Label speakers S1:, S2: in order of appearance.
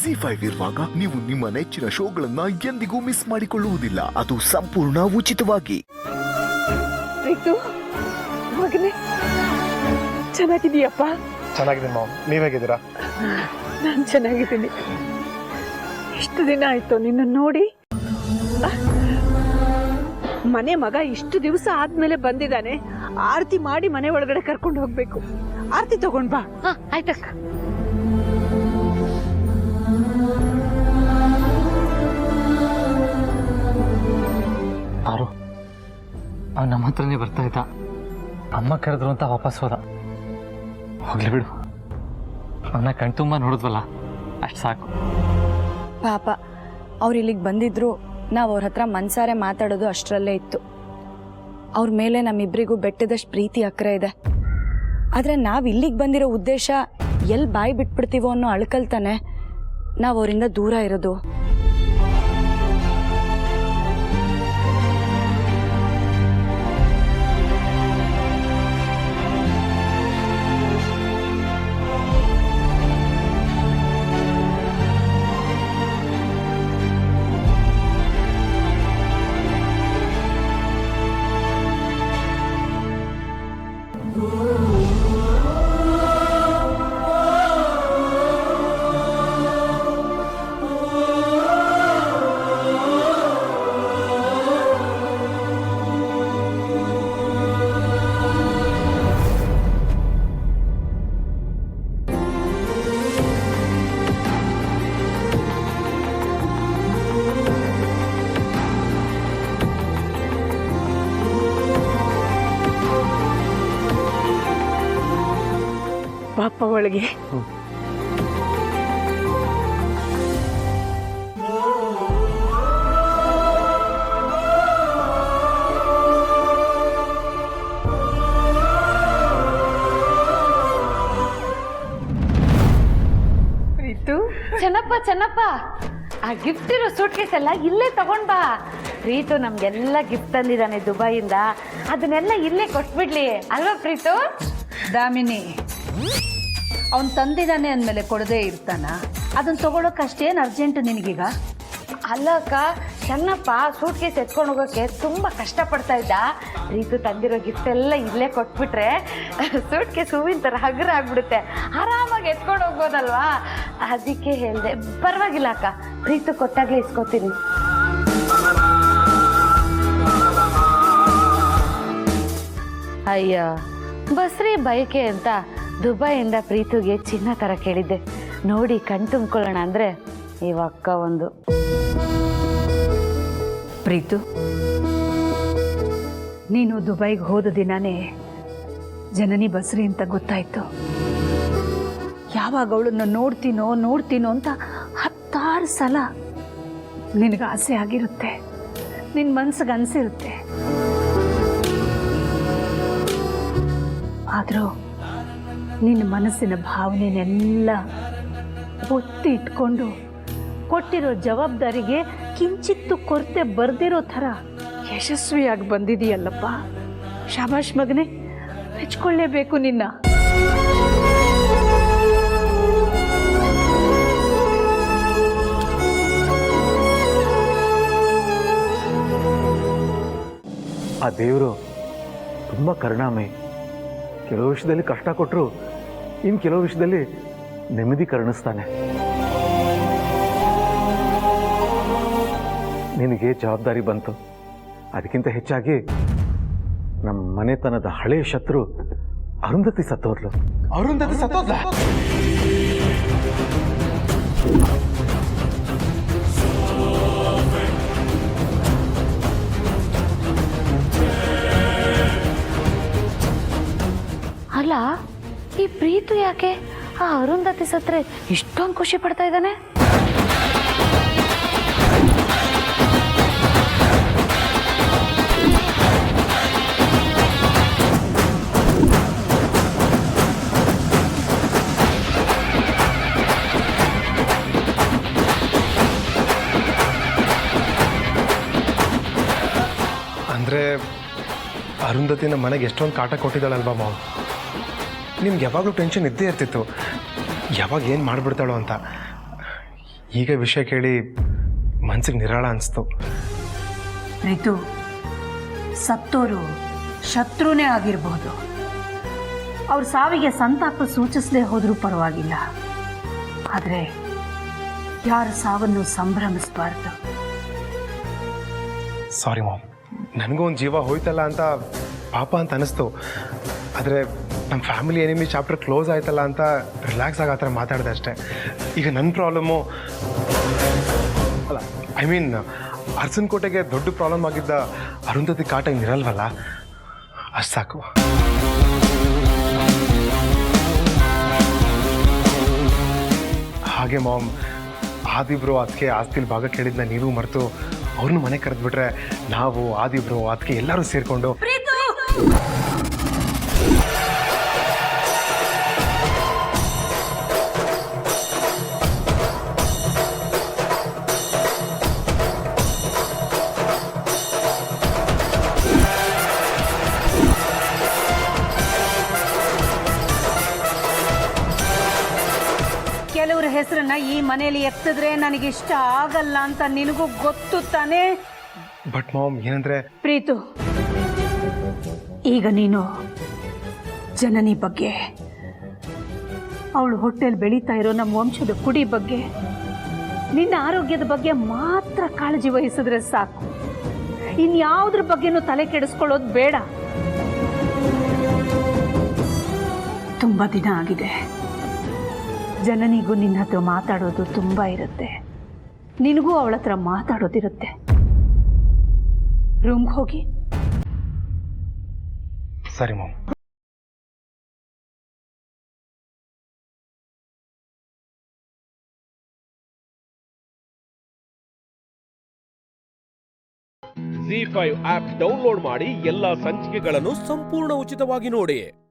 S1: ZEE5 ಇರುವಾಗ ನೀವು ನಿಮ್ಮ ನೆಚ್ಚಿನ ಶೋಗಳನ್ನ ಎಂದಿಗೂ ಮಿಸ್ ಮಾಡಿಕೊಳ್ಳುವುದಿಲ್ಲ. ಅದು ಸಂಪೂರ್ಣ ಉಚಿತವಾಗಿ.
S2: ಮಗನೇ ಚೆನ್ನಾಗಿದೀಯಪ್ಪ?
S3: ಚೆನ್ನಾಗಿದ್ದೀನಿ ಮಾಮ್, ನೀವೇಗಿದ್ದೀರಾ?
S2: ನಾನು ಚೆನ್ನಾಗಿದ್ದೀನಿ. ಇಷ್ಟು ದಿನ ಆಯ್ತು ನಿನ್ನ ನೋಡಿ. ಮನೆ ಮಗ ಇಷ್ಟು ದಿವಸ ಆದ್ಮೇಲೆ ಬಂದಿದ್ದಾನೆ. ಆರತಿ ಮಾಡಿ ಮನೆ ಒಳಗಡೆ ಕರ್ಕೊಂಡು ಹೋಗ್ಬೇಕು. ಆರತಿ ತಗೊಂಡ್ ಬಾ.
S4: ಆಯ್ತಕ್ಕ.
S5: ಆರು ಅವ್ನು ನಮ್ಮ ಹತ್ರನೇ ಬರ್ತಾ ಇದ್ದ. ಅಮ್ಮ ಕರೆದ್ರು ಅಂತ ವಾಪಸ್ ಹೋದ. ಹೋಗ್ಲಿ ಬಿಡು, ಅವನ್ನ ಕಣ್ತುಂಬ ನೋಡಿದ್ವಲ್ಲ, ಅಷ್ಟು ಸಾಕು.
S6: ಪಾಪ ಅವ್ರು ಇಲ್ಲಿಗೆ ಬಂದಿದ್ರು, ನಾವು ಅವ್ರ ಹತ್ರ ಮನ್ಸಾರೆ ಮಾತಾಡೋದು ಅಷ್ಟರಲ್ಲೇ ಇತ್ತು. ಅವ್ರ ಮೇಲೆ ನಮ್ಮಿಬ್ಬರಿಗೂ ಬೆಟ್ಟದಷ್ಟು ಪ್ರೀತಿ ಅಕ್ರೆ ಇದೆ. ಆದರೆ ನಾವು ಇಲ್ಲಿಗೆ ಬಂದಿರೋ ಉದ್ದೇಶ ಎಲ್ಲಿ ಬಾಯಿ ಬಿಟ್ಬಿಡ್ತೀವೋ ಅನ್ನೋ ಅಳ್ಕಲ್ತಾನೆ ನಾವು ಅವರಿಂದ ದೂರ ಇರೋದು.
S2: ಪಾಪ ಒಳಗೆ.
S4: ಚೆನ್ನಪ್ಪ, ಆ ಗಿಫ್ಟ್ ಇರೋ ಸೂಟ್ ಕೇಸ್ ಎಲ್ಲ ಇಲ್ಲೇ ತಗೊಂಡ್ ಬಾ. ಪ್ರೀತು ನಮ್ಗೆಲ್ಲ ಗಿಫ್ಟ್ ತಂದಿದ್ದಾನೆ ದುಬೈಯಿಂದ, ಅದನ್ನೆಲ್ಲ ಇಲ್ಲೇ ಕೊಟ್ಬಿಡ್ಲಿ ಅಲ್ವಾ ಪ್ರೀತು?
S7: ದಾಮಿನಿ, ಅವನು ತಂದಿದ್ದಾನೆ ಅಂದಮೇಲೆ ಕೊಡದೇ ಇರ್ತಾನ? ಅದನ್ನು ತಗೊಳಕ್ಕೆ ಅಷ್ಟೇನು ಅರ್ಜೆಂಟ್ ನಿನಗೀಗ?
S4: ಅಲ್ಲ ಅಕ್ಕ, ಚೆನ್ನಪ್ಪ ಸೂಟ್ ಕೇಸ್ ಎತ್ಕೊಂಡು ಹೋಗೋಕ್ಕೆ ತುಂಬ ಕಷ್ಟಪಡ್ತಾ ಇದ್ದ. ಪ್ರೀತು ತಂದಿರೋ ಗಿಫ್ಟ್ ಎಲ್ಲ ಇಲ್ಲೇ ಕೊಟ್ಬಿಟ್ರೆ ಸೂಟ್ ಕೇಸ್ ಹೂವಿನ ಥರ ಹಗುರ ಆಗ್ಬಿಡುತ್ತೆ, ಆರಾಮಾಗಿ ಎತ್ಕೊಂಡು ಹೋಗ್ಬೋದಲ್ವಾ? ಅದಕ್ಕೆ ಹೇಳಿದೆ. ಪರವಾಗಿಲ್ಲ ಅಕ್ಕ, ಪ್ರೀತು ಕೊಟ್ಟಾಗಲೇ ಇಸ್ಕೊತೀನಿ. ಅಯ್ಯ, ಬಸ್ರಿ ಬಯಕೆ ಅಂತ ದುಬೈಯಿಂದ ಪ್ರೀತುಗೆ ಚಿನ್ನ ಥರ ಕೇಳಿದ್ದೆ. ನೋಡಿ ಕಣ್ ತುಂಬ್ಕೊಳ್ಳೋಣ ಅಂದರೆ ಇವಕ್ಕ ಒಂದು.
S7: ಪ್ರೀತು, ನೀನು ದುಬೈಗೆ ಹೋದ ದಿನಾನೇ ಜನನಿ ಬಸ್ರಿ ಅಂತ ಗೊತ್ತಾಯ್ತು. ಯಾವಾಗ ಅವಳನ್ನು ನೋಡ್ತೀನೋ ಅಂತ 10 ಸಲ ನಿನಗೆ ಆಸೆ ಆಗಿರುತ್ತೆ, ನಿನ್ನ ಮನ್ಸಿಗೆ ಅನಿಸಿರುತ್ತೆ. ಆದರೂ ನಿನ್ನ ಮನಸ್ಸಿನ ಭಾವನೆನೆಲ್ಲ ಒತ್ತಿ ಇಟ್ಕೊಂಡು ಕೊಟ್ಟಿರೋ ಜವಾಬ್ದಾರಿಗೆ ಕಿಂಚಿತ್ತು ಕೊರತೆ ಬರ್ದಿರೋ ಥರ ಯಶಸ್ವಿಯಾಗಿ ಬಂದಿದೆಯಲ್ಲಪ್ಪ. ಶಾಬಾಷ್ ಮಗನೇ, ಮೆಚ್ಕೊಳ್ಳೇಬೇಕು ನಿನ್ನ.
S3: ಆ ದೇವರು ತುಂಬ ಕರುಣಾಮಯಿ. ಕೆಲವು ವಿಷಯದಲ್ಲಿ ಕಷ್ಟ ಕೊಟ್ಟರು, ಇನ್ನು ಕೆಲವು ವಿಷಯದಲ್ಲಿ ನೆಮ್ಮದಿ ಕರುಣಿಸ್ತಾನೆ. ನಿನಗೆ ಜವಾಬ್ದಾರಿ ಬಂತು, ಅದಕ್ಕಿಂತ ಹೆಚ್ಚಾಗಿ ನಮ್ಮ ಮನೆತನದ ಹಳೆಯ ಶತ್ರು ಅರುಂಧತಿ ಸತ್ತೋದ್ಲು. ಅರುಂಧತಿ ಸತ್ತೋದ್ಲ?
S4: ಅಲ್ಲ, ಈ ಪ್ರೀತು ಯಾಕೆ ಆ ಅರುಂಧತಿ ಸತ್ರೆ ಇಷ್ಟೊಂದು ಖುಷಿ ಪಡ್ತಾ ಇದ್ದಾನೆ?
S8: ಅಂದರೆ ಅರುಂಧತಿನ ಮನೆಗೆ ಎಷ್ಟೊಂದು ಕಾಟ ಕೊಟ್ಟಿದ್ದಾಳಲ್ವಾ ಮಾವು. ನಿಮ್ಗೆ ಯಾವಾಗಲೂ ಟೆನ್ಷನ್ ಇದ್ದೇ ಇರ್ತಿತ್ತು, ಯಾವಾಗ ಏನು ಮಾಡಿಬಿಡ್ತಾಳೋ ಅಂತ. ಈಗ ವಿಷಯ ಕೇಳಿ ಮನ್ಸಿಗೆ ನಿರಾಳ ಅನಿಸ್ತು.
S7: ರಿತು, ಸತ್ತೋರು ಶತ್ರುನೇ ಆಗಿರ್ಬೋದು. ಅವ್ರ ಸಾವಿಗೆ ಸಂತಾಪ ಸೂಚಿಸದೆ ಹೋದರೂ ಪರವಾಗಿಲ್ಲ, ಆದರೆ ಯಾರ ಸಾವನ್ನು ಸಂಭ್ರಮಿಸಬಾರ್ದು.
S8: ಸಾರಿ ಮಾಮ್, ನನಗೂ ಒಂದು ಜೀವ ಹೋಯ್ತಲ್ಲ ಅಂತ ಪಾಪ ಅಂತ ಅನಿಸ್ತು. ಆದರೆ ನಮ್ಮ ಫ್ಯಾಮಿಲಿ ಎನಿಮಿ ಚಾಪ್ಟರ್ ಕ್ಲೋಸ್ ಆಯ್ತಲ್ಲ ಅಂತ ರಿಲ್ಯಾಕ್ಸ್ ಆಗಿ ಆ ಥರ ಮಾತಾಡಿದೆ ಅಷ್ಟೇ. ಈಗ ನನ್ನ ಪ್ರಾಬ್ಲಮ್ಮು ಅಲ್ಲ, ಐ ಮೀನ್ ಅರ್ಸನ್ ಕೋಟೆಗೆ ದೊಡ್ಡ ಪ್ರಾಬ್ಲಮ್ ಆಗಿದ್ದ ಅರುಂಧತಿ ಕಾಟ ಇನ್ನಿರಲ್ವಲ್ಲ, ಅಷ್ಟು ಸಾಕು. ಹಾಗೆ ಮಾಮ್, ಆದಿಬ್ರು ಅದಕ್ಕೆ ಆಸ್ತಿಲಿ ಭಾಗ ಕೇಳಿದ್ನ ನೀವು ಮರೆತು ಅವ್ರನ್ನೂ ಮನೆ ಕರೆದ್ಬಿಟ್ರೆ ನಾವು ಆದಿಬ್ರು ಅದಕ್ಕೆ ಎಲ್ಲರೂ ಸೇರಿಕೊಂಡು
S7: ಕೆಲವ್ರ ಹೆಸರನ್ನ ಈ ಮನೆಯಲ್ಲಿ ಎತ್ತಿದ್ರೆ ನನಗಿಷ್ಟ ಆಗಲ್ಲ ಅಂತ ನಿನಗೂ ಗೊತ್ತು ತಾನೇ?
S8: ಬಟ್ ಮಾಮ್ ಏನಂದ್ರೆ
S7: ಪ್ರೀತು, ಈಗ ನೀನು ಜನನಿ ಬಗ್ಗೆ, ಅವಳು ಹೊಟ್ಟೆಲ್ ಬೆಳೀತಾ ಇರೋ ನಮ್ಮ ವಂಶದ ಕುಡಿ ಬಗ್ಗೆ, ನಿನ್ನ ಆರೋಗ್ಯದ ಬಗ್ಗೆ ಮಾತ್ರ ಕಾಳಜಿ ವಹಿಸಿದ್ರೆ ಸಾಕು. ಇನ್ಯಾವುದ್ರ ಬಗ್ಗೆನೂ ತಲೆ ಕೆಡಿಸ್ಕೊಳ್ಳೋದು ಬೇಡ. ತುಂಬಾ ದಿನ ಆಗಿದೆ. ಜನನಿಗೂ ನಿನ್ನ ಹತ್ರ ಮಾತಾಡೋದು ತುಂಬ ಇರುತ್ತೆ, ನಿನಗೂ ಅವಳ ಹತ್ರ ಮಾತಾಡೋದಿರುತ್ತೆ. ರೂಮ್ಗೆ ಹೋಗಿ.
S8: ಸರಿ ಮಾಮ್.
S9: ZEE5 ಆಪ್ ಡೌನ್ಲೋಡ್ ಮಾಡಿ ಎಲ್ಲಾ ಸಂಚಿಕೆಗಳನ್ನು ಸಂಪೂರ್ಣ ಉಚಿತವಾಗಿ ನೋಡಿ.